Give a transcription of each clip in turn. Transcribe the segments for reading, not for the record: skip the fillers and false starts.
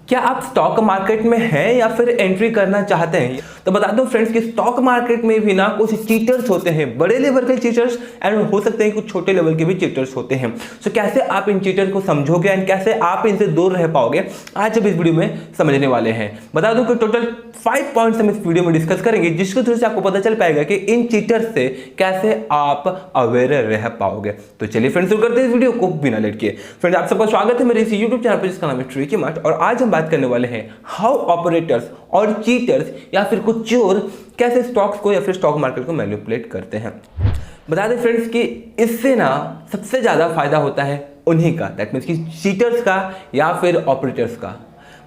क्या आप stock market में हैं या फिर एंट्री करना चाहते हैं? तो बता दो फ्रेंड्स कि स्टॉक मार्केट में भी ना कुछ चीटर्स होते हैं, बड़े लेवल के चीटर्स एंड हो सकते हैं कुछ छोटे लेवल के भी चीटर्स होते हैं। सो कैसे आप इन चीटर को समझोगे एंड कैसे आप इनसे दूर रह पाओगे, आज अब इस वीडियो में समझने वाले हैं। बता दूं कि टोटल 5 पॉइंट्स हम इस वीडियो में डिस्कस करेंगे, जिसके थ्रू से आपको पता चल पाएगा कि इन चीटर्स से कैसे आप अवेयर रह पाओगे। तो चलिए फ्रेंड्स शुरू करते हैं इस वीडियो को बिना लेट किए। फ्रेंड्स आप सबका स्वागत है मेरे इस यूट्यूब चैनल पर जिसका नाम है ट्रिकी मार्ट, और आज हम बात करने वाले हैं हाउ ऑपरेटर्स और चीटर्स या फिर कुछ चोर कैसे स्टॉक्स को या फिर स्टॉक मार्केट को मैनिपुलेट करते हैं। बता दें फ्रेंड्स कि इससे ना सबसे ज्यादा फायदा होता है उन्हीं का, दैट मीन्स कि चीटर्स का या फिर ऑपरेटर्स का।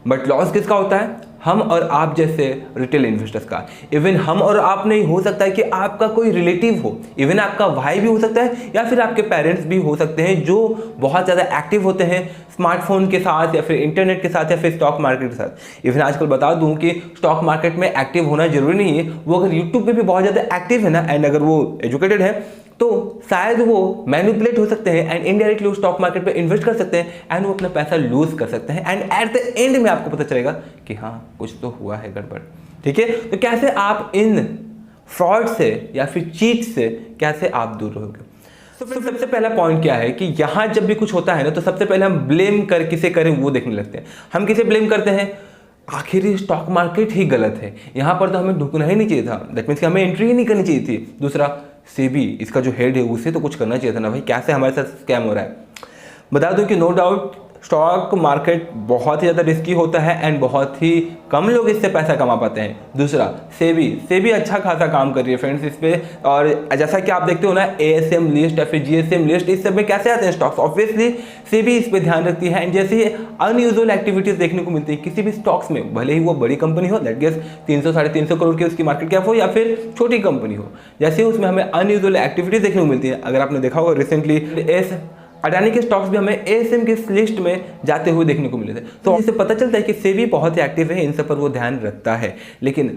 बट लॉस किसका होता है? हम और आप जैसे रिटेल इन्वेस्टर्स का। इवन हम और आप नहीं, हो सकता है कि आपका कोई रिलेटिव हो, इवन आपका भाई भी हो सकता है या फिर आपके पेरेंट्स भी हो सकते हैं जो बहुत ज़्यादा एक्टिव होते हैं स्मार्टफोन के साथ या फिर इंटरनेट के साथ या फिर स्टॉक मार्केट के साथ। इवन आजकल बता दूं कि स्टॉक मार्केट में एक्टिव होना जरूरी नहीं है, वो अगर यूट्यूब पे भी बहुत ज़्यादा एक्टिव है ना एंड अगर वो एजुकेटेड है तो शायद वो मैनिपुलेट हो सकते हैं एंड इनडायरेक्टली स्टॉक मार्केट पे इन्वेस्ट कर सकते हैं एंड वो अपना पैसा लूज कर सकते हैं एंड एट द एंड में आपको पता चलेगा कि हाँ कुछ तो हुआ है गड़बड़। ठीक है, तो कैसे आप इन फ्रॉड से या फिर चीट से कैसे आप दूर रहोगे? तो सबसे पहला पॉइंट क्या है कि यहाँ जब भी कुछ होता है ना तो सबसे पहले हम ब्लेम कर किसे करें वो देखने लगते हैं। हम किसे ब्लेम करते हैं? आखिर ये स्टॉक मार्केट ही गलत है, यहाँ पर तो हमें ढुकना ही नहीं चाहिए था, दैट मीन्स कि हमें एंट्री ही नहीं करनी चाहिए थी। दूसरा, सेबी इसका जो हेड है उसे तो कुछ करना चाहिए था ना भाई, कैसे हमारे साथ स्कैम हो रहा है। बता दूं कि नो डाउट स्टॉक मार्केट बहुत ही ज़्यादा रिस्की होता है एंड बहुत ही कम लोग इससे पैसा कमा पाते हैं। दूसरा, सेबी अच्छा खासा काम कर रही है फ्रेंड्स इस पे, और जैसा कि आप देखते हो ना एएसएम लिस्ट या फिर जीएसएम लिस्ट, इस सब में कैसे आते हैं स्टॉक्स, ऑब्वियसली सेबी इस पे ध्यान रखती है। एंड जैसे अनयूजुअल एक्टिविटीज देखने को मिलती है किसी भी स्टॉक्स में, भले ही वो बड़ी कंपनी हो, लेट गेस 300-350 करोड़ की उसकी मार्केट कैप हो या फिर छोटी कंपनी हो, जैसे उसमें हमें अनयूजुअल एक्टिविटीज देखने को मिलती है। अगर आपने देखा होगा रिसेंटली अडानी के स्टॉक्स भी हमें एएसएम की लिस्ट में जाते हुए देखने को मिले थे। तो इससे पता चलता है कि सेबी बहुत ही एक्टिव है, इन सब पर वो ध्यान रखता है, लेकिन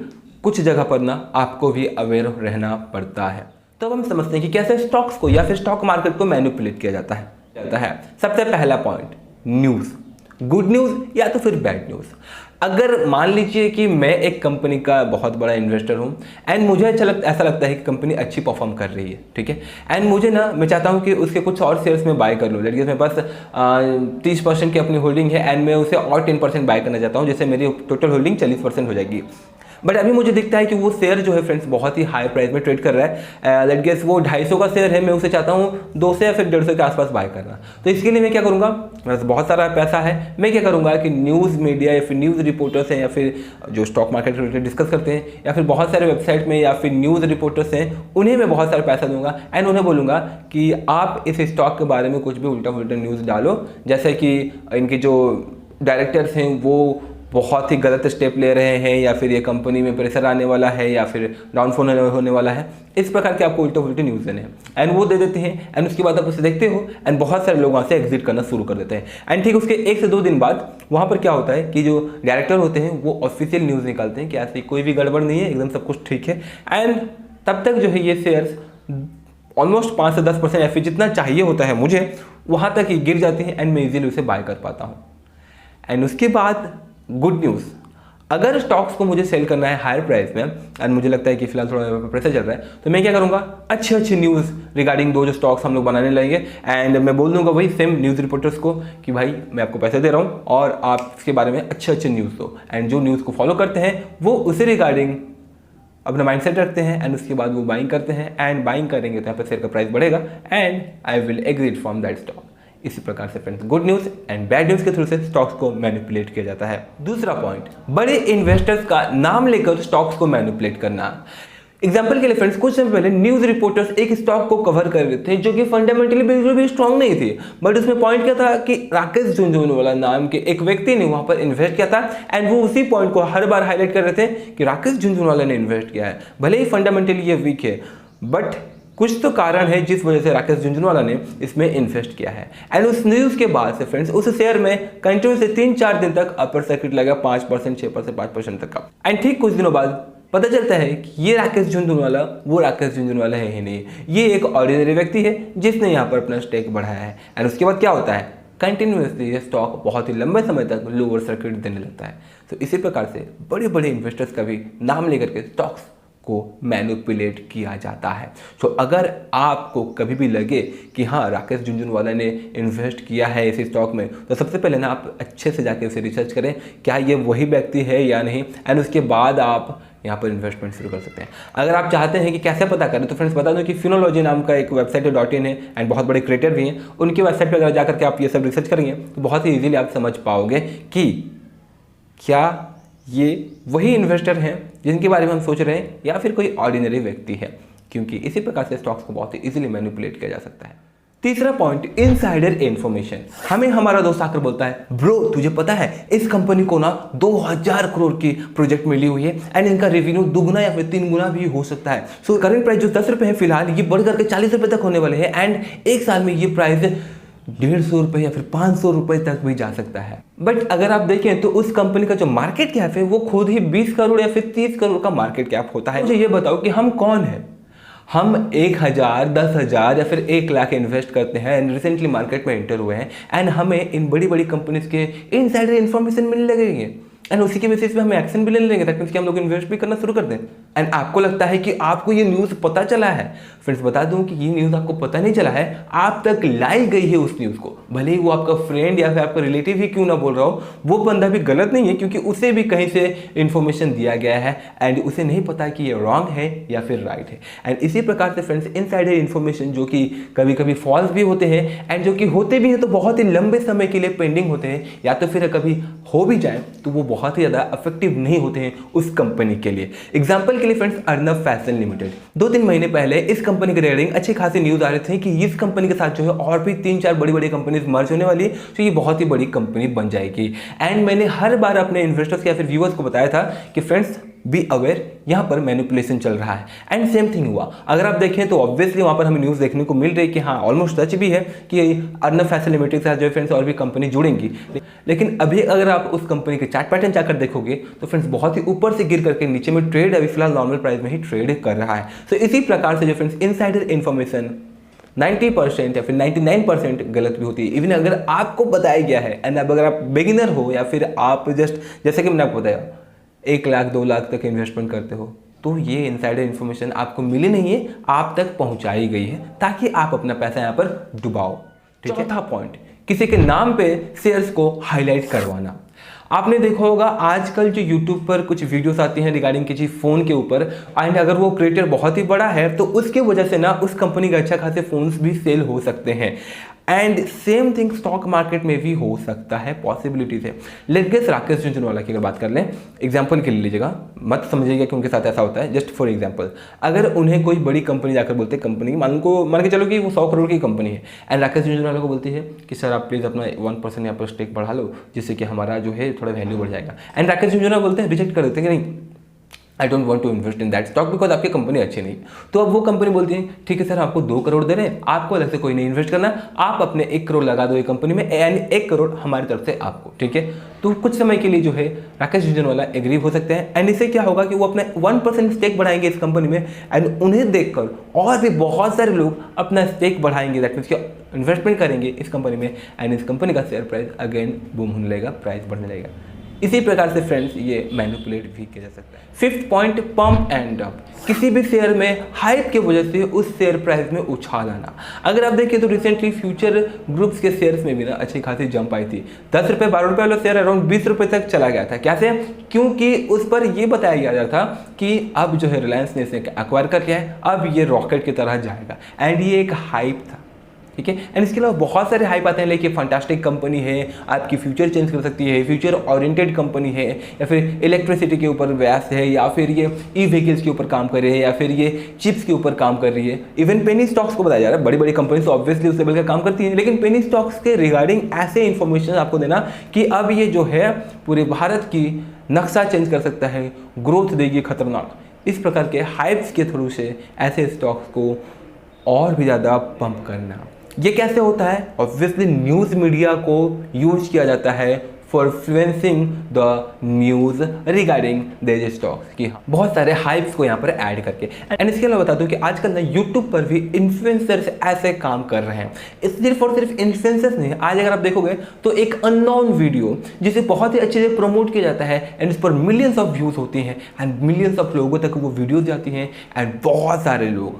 कुछ जगह पर ना आपको भी अवेयर रहना पड़ता है। तो अब हम समझते हैं कि कैसे स्टॉक्स को या फिर स्टॉक मार्केट को मैनिपुलेट किया जाता है। सबसे पहला पॉइंट, न्यूज़, गुड न्यूज़ या तो फिर बैड न्यूज़। अगर मान लीजिए कि मैं एक कंपनी का बहुत बड़ा इन्वेस्टर हूं एंड मुझे ऐसा लगता है कि कंपनी अच्छी परफॉर्म कर रही है, ठीक है, एंड मैं चाहता हूं कि उसके कुछ और शेयर्स में बाय कर लूँ। लेकिन मेरे पास 30% की अपनी होल्डिंग है एंड मैं उसे और 10% बाय करना चाहता हूं, जिससे मेरी टोटल होल्डिंग 40% हो जाएगी। बट अभी मुझे दिखता है कि वो शेयर जो है फ्रेंड्स बहुत ही हाई प्राइस में ट्रेड कर रहा है। लेट गेस वो 250 का शेयर है, मैं उसे चाहता हूँ 200 या फिर 150 के आसपास बाय करना। तो इसके लिए मैं क्या करूँगा, मेरे पास बहुत सारा पैसा है, मैं क्या करूँगा कि न्यूज़ मीडिया या फिर न्यूज़ रिपोर्टर्स हैं या फिर जो स्टॉक मार्केट रिलेटेड डिस्कस करते हैं या फिर बहुत सारे वेबसाइट में या फिर न्यूज़ रिपोर्टर्स हैं, उन्हें मैं बहुत सारा पैसा दूंगा एंड उन्हें बोलूँगा कि आप इस स्टॉक के बारे में कुछ भी उल्टा पुल्टा न्यूज़ डालो, जैसे कि इनके जो डायरेक्टर्स हैं वो बहुत ही गलत स्टेप ले रहे हैं या फिर ये कंपनी में प्रेशर आने वाला है या फिर डाउनफॉल होने वाला है। इस प्रकार के आपको उल्टे न्यूज़ देने हैं एंड वो दे देते हैं एंड उसके बाद आप उसे देखते हो एंड बहुत सारे लोग वहाँ से एग्जिट करना शुरू कर देते हैं। एंड ठीक उसके 1 से 2 दिन बाद वहाँ पर क्या होता है कि जो डायरेक्टर होते हैं वो ऑफिशियल न्यूज़ निकालते हैं कि ऐसी कोई भी गड़बड़ नहीं है, एकदम सब कुछ ठीक है। एंड तब तक जो है ये शेयर्स ऑलमोस्ट 5 से 10% या फिर जितना चाहिए होता है मुझे, वहाँ तक ही गिर जाती है एंड मैं इजीली उसे बाय कर पाता हूँ। एंड उसके बाद गुड न्यूज़, अगर स्टॉक्स को मुझे सेल करना है हायर प्राइस में एंड मुझे लगता है कि फिलहाल थोड़ा प्रेशर चल रहा है, तो मैं क्या करूंगा, अच्छी न्यूज़ रिगार्डिंग दो जो स्टॉक्स हम लोग बनाने लगेंगे एंड मैं बोल दूंगा वही सेम न्यूज़ रिपोर्टर्स को कि भाई मैं आपको पैसे दे रहा हूं और आप इसके बारे में अच्छे न्यूज़ दो। एंड जो न्यूज़ को फॉलो करते हैं वो उसी रिगार्डिंग अपना माइंडसेट रखते हैं एंड उसके बाद वो बाइंग करते हैं एंड बाइंग करेंगे तो यहाँ पर शेयर का प्राइस बढ़ेगा and I will exit from that stock. इसी प्रकार से friends good news and bad news के थ्रू से स्टॉक्स को मैनिपुलेट किया जाता है। दूसरा पॉइंट, बड़े इन्वेस्टर्स का नाम लेकर स्टॉक्स को मैनिपुलेट करना। एग्जाम्पल के लिए फ्रेंड्स कुछ समय पहले न्यूज़ रिपोर्टर्स एक स्टॉक को कवर कर रहे थे जो कि फंडामेंटली बिल्कुल भी स्ट्रांग नहीं थी, बट उसमें पॉइंट क्या था कि राकेश झुनझुनवाला नाम के एक व्यक्ति ने वहां पर इन्वेस्ट किया था एंड वो उसी पॉइंट को हर बार हाईलाइट कर रहे थे कि राकेश झुनझुनवाला ने इन्वेस्ट किया है, भले ही फंडामेंटली ये वीक है बट कुछ तो कारण है जिस वजह से राकेश झुनझुनवाला ने इसमें इन्वेस्ट किया है। एंड उस न्यूज़ के बाद से फ्रेंड्स उस शेयर में कंटिन्यू से 3-4 दिन तक अपर सर्किट लगा 5%, 6%, 5% तक का। एंड ठीक कुछ दिनों बाद पता चलता है कि ये राकेश झुनझुनवाला वो राकेश झुनझुनवाला है ही नहीं, ये एक ऑर्डिनरी व्यक्ति है जिसने यहाँ पर अपना स्टेक बढ़ाया है। एंड उसके बाद क्या होता है, कंटिन्यूसली ये स्टॉक बहुत ही लंबे समय तक लोअर सर्किट देने लगता है। तो इसी प्रकार से बड़े बड़े इन्वेस्टर्स का भी नाम लेकर के स्टॉक्स को मैनिपुलेट किया जाता है। तो अगर आपको कभी भी लगे कि हाँ राकेश झुनझुनवाला ने इन्वेस्ट किया है इसी स्टॉक में, तो सबसे पहले ना आप अच्छे से जाके उसे रिसर्च करें क्या ये वही व्यक्ति है या नहीं, एंड उसके बाद आप यहाँ पर इन्वेस्टमेंट शुरू कर सकते हैं। अगर आप चाहते हैं कि कैसे पता करें तो फ्रेंड्स बता दूं कि फिनोलॉजी नाम का एक वेबसाइट है .in है एंड बहुत बड़े क्रिएटर भी हैं। उनकी वेबसाइट पर अगर जाकर के आप ये सब रिसर्च करेंगे तो बहुत ही ईजिली आप समझ पाओगे कि क्या ये वही इन्वेस्टर हैं जिनके बारे में हम सोच रहे हैं या फिर कोई ऑर्डिनरी व्यक्ति है, क्योंकि इसी प्रकार से स्टॉक्स को बहुत ही इजीली मैनिपुलेट किया जा सकता है। तीसरा पॉइंट, इनसाइडर इन्फॉर्मेशन। हमें हमारा दोस्त आकर बोलता है ब्रो तुझे पता है इस कंपनी को ना 2000 करोड़ की प्रोजेक्ट मिली हुई है एंड इनका रेवेन्यू दुगना या फिर 3 गुना भी हो सकता है। सो करंट प्राइस जो 10 रुपए है फिलहाल ये बढ़ करके 40 रुपए तक होने वाले हैं एंड एक साल में ये प्राइस 150 रुपए या फिर 500 रुपए तक भी जा सकता है। बट अगर आप देखें तो उस कंपनी का जो मार्केट कैप है वो खुद ही 20 करोड़ या फिर 30 करोड़ का मार्केट कैप होता है। मुझे ये बताओ कि हम कौन है? हम 1000, 10,000 या फिर 1 लाख इन्वेस्ट करते हैं एंड रिसेंटली मार्केट में एंटर हुए हैं एंड हमें इन बड़ी बड़ी कंपनीज के इनसाइडर इन्फॉर्मेशन मिलने लगेंगे एंड उसी के बेसिस पे हमें एक्शन भी ले लेंगे ताकि हम लोग इन्वेस्ट भी करना शुरू कर दें। एंड आपको लगता है कि आपको ये न्यूज़ पता चला है। फ्रेंड्स बता दूं कि ये न्यूज़ आपको पता नहीं चला है, आप तक लाई गई है उस न्यूज़ को। भले ही वो आपका फ्रेंड या फिर आपका रिलेटिव ही क्यों ना बोल रहा हो, वो बंदा भी गलत नहीं है क्योंकि उसे भी कहीं से इन्फॉर्मेशन दिया गया है एंड उसे नहीं पता कि ये रॉन्ग है या फिर राइट है। एंड इसी प्रकार से फ्रेंड्स इनसाइडर इन्फॉर्मेशन जो कि कभी कभी फॉल्स भी होते हैं एंड जो कि होते भी हैं तो बहुत ही लंबे समय के लिए पेंडिंग होते हैं, या तो फिर कभी हो भी जाए तो वो बहुत ही ज़्यादा इफेक्टिव नहीं होते हैं उस कंपनी के लिए। एग्जाम्पल के लिए फ्रेंड्स अर्नब फैशन लिमिटेड, 2-3 महीने पहले इस कंपनी की रेटिंग अच्छी खासी न्यूज आ रहे थे कि इस कंपनी के साथ जो है और भी 3-4 बड़ी बड़ी कंपनीज मर्ज होने वाली है, तो ये बहुत ही बड़ी कंपनी बन जाएगी। एंड मैंने हर बार अपने इन्वेस्टर्स या फिर व्यूअर्स को बताया था कि फ्रेंड्स बी अवेयर, यहाँ पर मैनिपुलेशन चल रहा है। एंड सेम थिंग हुआ। अगर आप देखें तो ऑब्वियसली वहाँ पर हमें न्यूज़ देखने को मिल रही है कि हाँ ऑलमोस्ट सच भी है कि अर्नब फैशन लिमिटेड के साथ जो फ्रेंड्स और भी कंपनी जुड़ेंगी। लेकिन अभी अगर आप उस कंपनी के चार्ट पैटर्न जाकर देखोगे तो फ्रेंड्स बहुत ही ऊपर से गिर करके नीचे में ट्रेड अभी फिलहाल नॉर्मल प्राइस में ही ट्रेड कर रहा है। तो इसी प्रकार से जो फ्रेंड्स इनसाइडर इन्फॉर्मेशन 90% या फिर 99% गलत भी होती है। इवन अगर आपको बताया गया है एंड अब अगर आप बिगिनर हो या फिर आप जैसे कि मैंने आपको बताया 1 लाख 2 लाख तक इन्वेस्टमेंट करते हो, तो ये इनसाइडर इन्फॉर्मेशन आपको मिली नहीं है, आप तक पहुंचाई गई है ताकि आप अपना पैसा यहाँ पर डुबाओ। ठीक है। चौथा पॉइंट, किसी के नाम पे शेयर्स को हाईलाइट करवाना। आपने देखा होगा आजकल जो YouTube पर कुछ वीडियोस आती हैं रिगार्डिंग किसी फ़ोन के ऊपर, एंड अगर वो क्रिएटर बहुत ही बड़ा है तो उसके वजह से ना उस कंपनी के अच्छा खासे फ़ोन्स भी सेल हो सकते हैं। And same thing stock market में भी हो सकता है, पॉसिबिलिटीज है। लेट्स गेस राकेश झुनझुनवाला की अगर बात कर लें, एग्जांपल के लिए लीजिएगा, मत समझिएगा कि उनके साथ ऐसा होता है, जस्ट फॉर एग्जांपल। अगर उन्हें कोई बड़ी कंपनी जाकर बोलते हैं, कंपनी मान के चलो कि वो 100 करोड़ की कंपनी है एंड राकेश झुनझुनवाला को बोलती है कि सर आप प्लीज़ अपना 1% यहाँ पर स्टेक बढ़ा लो जिससे कि हमारा जो है थोड़ा वैल्यू बढ़ जाएगा। एंड राकेश झुनझुनवाला बोलते हैं, रिजेक्ट कर देते हैं कि नहीं, I don't want to invest in that stock because आपकी कंपनी अच्छी नहीं। तो अब वो कंपनी बोलती है ठीक है सर आपको 2 करोड़ दे रहे हैं, आपको अलग से कोई नहीं इन्वेस्ट करना, आप अपने 1 करोड़ लगा दो ये कंपनी में एंड 1 करोड़ हमारी तरफ से आपको। ठीक है। तो कुछ समय के लिए जो है राकेश झुनझुनवाला एग्री हो सकते हैं एंड इससे क्या होगा कि वो अपने 1% स्टेक बढ़ाएंगे इस कंपनी में एंड उन्हें देखकर और भी बहुत सारे लोग अपना स्टेक बढ़ाएंगे, दैट मीन्स इन्वेस्टमेंट करेंगे इस कंपनी में एंड इस कंपनी का शेयर प्राइस अगेन बूम होने लगेगा, प्राइस बढ़ने लगेगा। इसी प्रकार से फ्रेंड्स ये मैनिपुलेट भी किया जा सकता है। 5th point, pump and dump. किसी भी शेयर में हाइप की वजह से उस शेयर प्राइस में उछाल आना। अगर आप देखें तो रिसेंटली फ्यूचर ग्रुप्स के शेयर्स में भी ना अच्छी खासी जंप आई थी। 10 रुपये 12 रुपये वाला शेयर अराउंड 20 रुपये तक चला गया था। कैसे? क्योंकि उस पर यह बताया गया था कि अब जो है रिलायंस ने इसे एक्वायर कर लिया है, अब ये रॉकेट की तरह जाएगा एंड ये एक हाइप था। ठीक है। एंड इसके अलावा बहुत सारे हाइप आते हैं, लेकिन फंटास्टिक कंपनी है, आपकी फ्यूचर चेंज कर सकती है, फ्यूचर ओरिएंटेड कंपनी है, या फिर इलेक्ट्रिसिटी के ऊपर व्यस्त है, या फिर ये ई व्हीकल्स के ऊपर काम कर रही है, या फिर ये चिप्स के ऊपर काम कर रही है। इवन पेनी स्टॉक्स को बताया जा रहा है, बड़ी बड़ी कंपनी तो ऑब्वियसली उस लेवल का काम करती है, लेकिन पेनी स्टॉक्स के रिगार्डिंग ऐसे इन्फॉर्मेशन आपको देना कि अब ये जो है पूरे भारत की नक्शा चेंज कर सकता है, ग्रोथ देगी खतरनाक। इस प्रकार के हाइप्स के थ्रू से ऐसे स्टॉक्स को और भी ज़्यादा पंप करना। ये कैसे होता है? ऑब्वियसली न्यूज़ मीडिया को यूज किया जाता है for influencing the news regarding their stocks कि हाँ बहुत सारे हाइप्स को यहाँ पर ऐड करके। एंड इसके अलावा बता दूँ कि आजकल ना यूट्यूब पर भी इन्फ्लुएंसर्स ऐसे काम कर रहे हैं। सिर्फ और सिर्फ इन्फ्लुएंसर्स नहीं, आज अगर आप देखोगे तो एक अननोन वीडियो जिसे बहुत ही अच्छे से प्रमोट किया जाता है एंड इस पर मिलियंस ऑफ व्यूज होती हैं एंड मिलियंस ऑफ लोगों तक वो वीडियोज जाती हैं एंड बहुत सारे लोग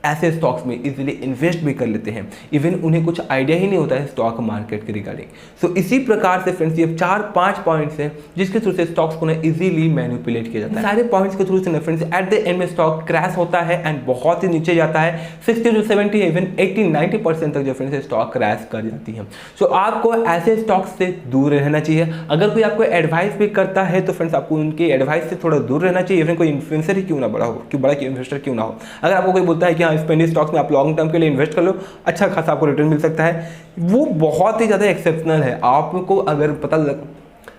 ऐसे स्टॉक्स में इजीली इन्वेस्ट भी कर लेते हैं। इवन उन्हें कुछ आइडिया ही नहीं होता है स्टॉक मार्केट के रिगार्डिंग। सो इसी प्रकार से फ्रेंड्स ये 4-5 पॉइंट्स हैं जिसके थ्रू से स्टॉक्स को ना इजीली मैनिपुलेट किया जाता है। सारे पॉइंट्स के थ्रू से ना फ्रेंड्स एट द एंड में स्टॉक क्रैश होता है एंड बहुत ही नीचे जाता है 60 to 70 इवन 80-90% तक जो फ्रेंड्स स्टॉक क्रैश कर जाती है। सो आपको ऐसे स्टॉक्स से दूर रहना चाहिए। अगर कोई आपको एडवाइस भी करता है तो फ्रेंड्स आपको उनके एडवाइस से थोड़ा दूर रहना चाहिए। इवन कोई इन्फ्लुएंसर ही क्यों ना बड़ा हो, क्यों बड़ा इन्वेस्टर क्यों ना हो, अगर आपको कोई बोलता है कि इस पेनी स्टॉक्स में आप लॉन्ग टर्म के लिए इन्वेस्ट कर लो, अच्छा खासा आपको रिटर्न मिल सकता है, वो बहुत ही ज़्यादा एक्सेप्शनल है।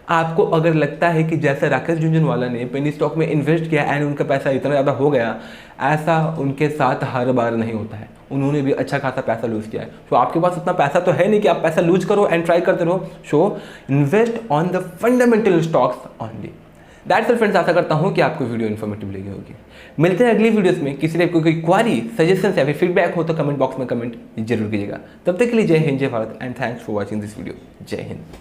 आपको अगर लगता है कि जैसे राकेश झुनझुनवाला ने पेनी स्टॉक में इन्वेस्ट किया एंड उनका पैसा इतना ज़्यादा हो गया, ऐसा उनके साथ हर बार नहीं होता है। उन्होंने भी अच्छा खासा पैसा लूज किया है। तो आपके पास उतना पैसा तो है नहीं कि आप पैसा लूज करो एंड ट्राई करते रहो। So invest on the fundamental stocks only. That's all friends, आशा करता हूँ कि आपको वीडियो इन्फॉर्मेटिव लगी होगी। मिलते हैं अगली वीडियोस में। किसी टाइप को कोई क्वारी, सजेशन या फिर फीडबैक हो तो कमेंट बॉक्स में कमेंट जरूर कीजिएगा। तब तक के लिए जय हिंद, जय Bharat and thanks for watching this video. जय हिंद।